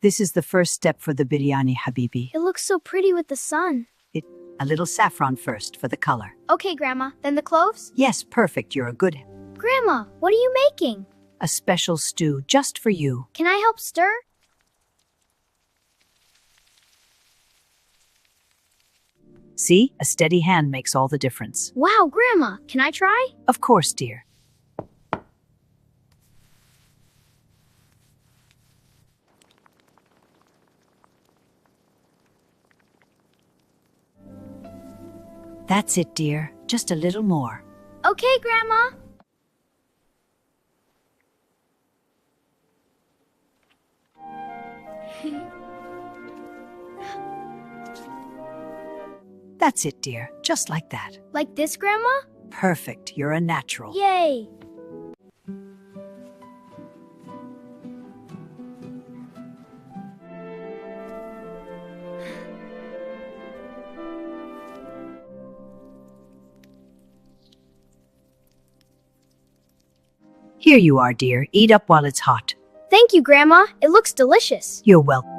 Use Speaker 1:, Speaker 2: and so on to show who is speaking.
Speaker 1: This is the first step for the biryani, Habibi.
Speaker 2: It looks so pretty with the sun.
Speaker 1: A little saffron first for the color.
Speaker 2: Okay, Grandma. Then the cloves?
Speaker 1: Yes, perfect. You're a good.
Speaker 2: Grandma, what are you making?
Speaker 1: A special stew just for you.
Speaker 2: Can I help stir?
Speaker 1: See, a steady hand makes all the difference.
Speaker 2: Wow, Grandma, can I try?
Speaker 1: Of course, dear. That's it, dear. Just a little more.
Speaker 2: Okay, Grandma.
Speaker 1: That's it, dear. Just like that.
Speaker 2: Like this, Grandma?
Speaker 1: Perfect. You're a natural.
Speaker 2: Yay!
Speaker 1: Here you are, dear. Eat up while it's hot.
Speaker 2: Thank you, Grandma. It looks delicious.
Speaker 1: You're welcome.